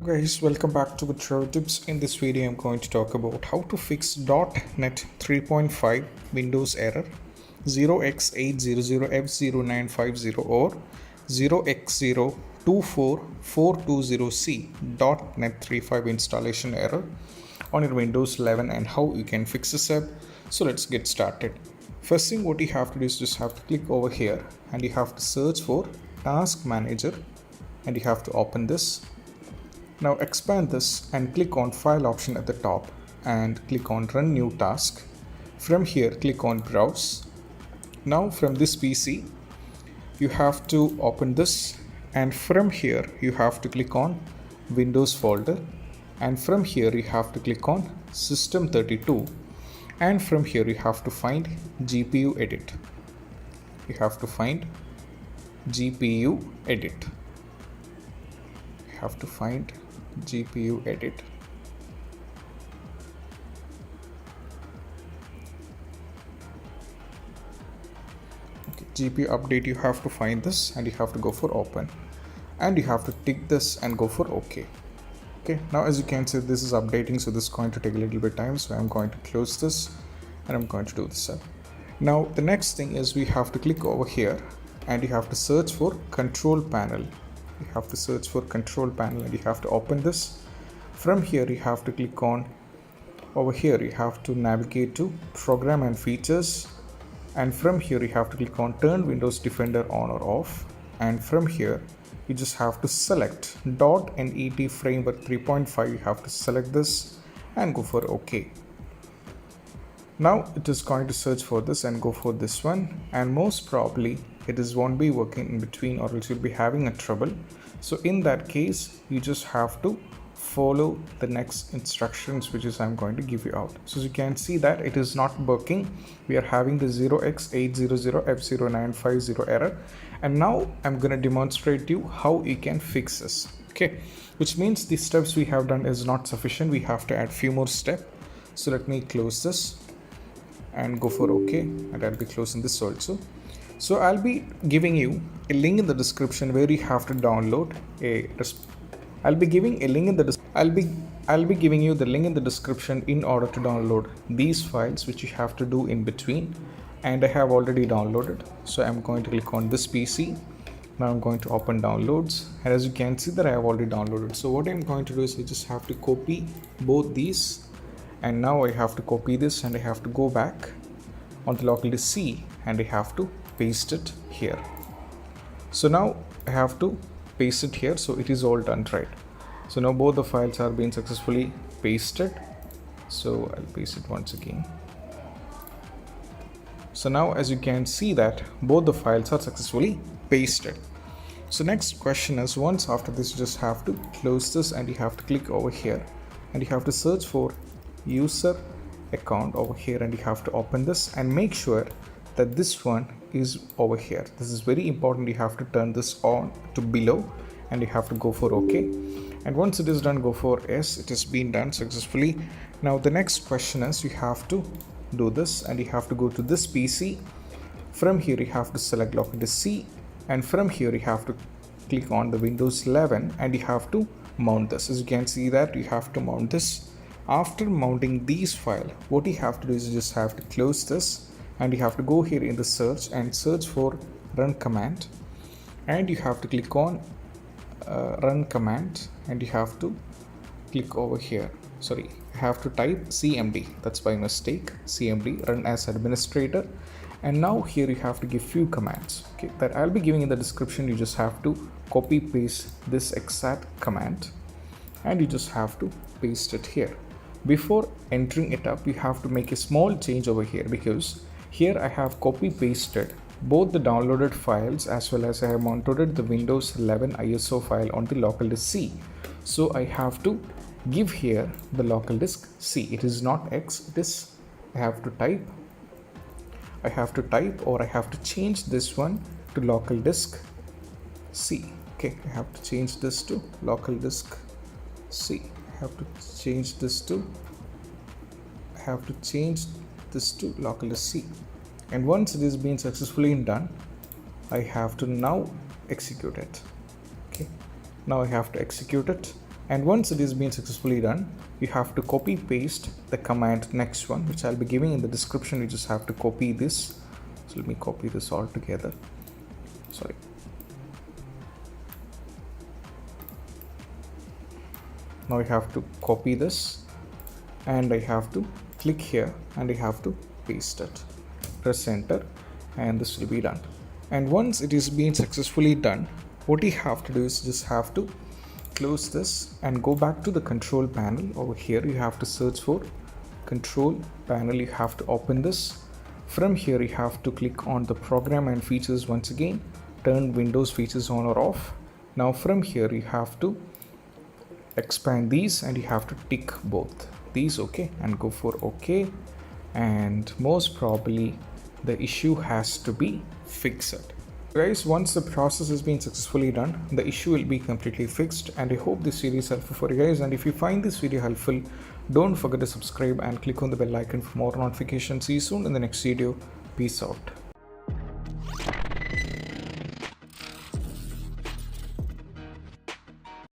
Guys, welcome back to Pro Tips. In this video I'm going to talk about how to fix .NET 3.5 Windows error 0x800f0950 or 0x024420C .NET 3.5 installation error on your Windows 11 and how you can fix this up. So let's get started. First thing what you have to do is just have to click over here and you have to search for Task Manager and you have to open this. Now expand this and click on File option at the top and click on Run New Task. From here click on Browse. Now from this PC you have to open this and from here you have to click on Windows folder and from here you have to click on System32 and from here you have to find GPU edit. You have to find GPU edit. You have to find GPU edit. Okay, GPU update, you have to find this and you have to go for open and you have to tick this and go for OK. Okay, now as you can see this is updating, so this is going to take a little bit of time, so I'm going to close this and I'm going to do this up. Now the next thing is we have to click over here and you have to search for control panel. You have to search for control panel and you have to open this. From here you have to click on over here, you have to navigate to program and features and from here you have to click on turn Windows Defender on or off and from here you just have to select .NET Framework 3.5. you have to select this and go for OK. Now it is going to search for this and go for this one and most probably it won't be working in between or else you'll be having a trouble. So in that case you just have to follow the next instructions which is I'm going to give you out. So as you can see that it is not working. We are having the 0x800f0950 error and now I'm going to demonstrate you how you can fix this. Okay, which means the steps we have done is not sufficient. We have to add few more steps. So let me close this and go for OK and I'll be closing this also. So I'll be giving you a link in the description where you have to download I'll be giving you the link in the description in order to download these files which you have to do in between, and I have already downloaded. So I'm going to click on this PC. Now I'm going to open downloads and as you can see that I have already downloaded. So what I'm going to do is I just have to copy both these and now I have to copy this and I have to go back on the local disk C and I have to paste it here. So now I have to paste it here, so it is all done, right? So now both the files are being successfully pasted, so I'll paste it once again. So now as you can see that both the files are successfully pasted. So next question is, once after this you just have to close this and you have to click over here and you have to search for user account over here and you have to open this and make sure that this one is over here. This is very important. You have to turn this on to below and you have to go for OK, and once it is done go for yes, it has been done successfully. Now the next question is you have to do this and you have to go to this PC. From here you have to select local disk C and from here you have to click on the Windows 11 and you have to mount this. As you can see that you have to mount this. After mounting these files, what you have to do is you just have to close this and you have to go here in the search and search for run command and you have to click on run command and you have to click over here. Sorry, you have to type CMD, that's by mistake, CMD, run as administrator, and now here you have to give few commands, okay, that I'll be giving in the description. You just have to copy paste this exact command and you just have to paste it here. Before entering it up you have to make a small change over here because here I have copy pasted both the downloaded files as well as I have mounted the Windows 11 ISO file on the local disk C. So I have to give here the local disk C. It is not X, it is I have to type or I have to change this one to local disk C. Okay, I have to change this to local disk C. I have to change this to local disk C, and once it is being successfully done I have to now execute it. Okay, now I have to execute it And once it is being successfully done, you have to copy paste the command next one, which I'll be giving in the description. You just have to copy this. So let me copy this all together. Sorry. Now I have to copy this and I have to click here and I have to paste it. Press enter and this will be done. And once it is being successfully done, what you have to do is just have to close this and go back to the control panel. Over here you have to search for control panel. You have to open this. From here you have to click on the program and features once again, turn Windows features on or off. Now from here you have to expand these and you have to tick both these, okay, and go for okay, and most probably the issue has to be fixed. Guys, once the process has been successfully done, the issue will be completely fixed, and I hope this video is helpful for you guys. And if you find this video helpful, don't forget to subscribe and click on the bell icon for more notifications. See you soon in the next video. Peace out.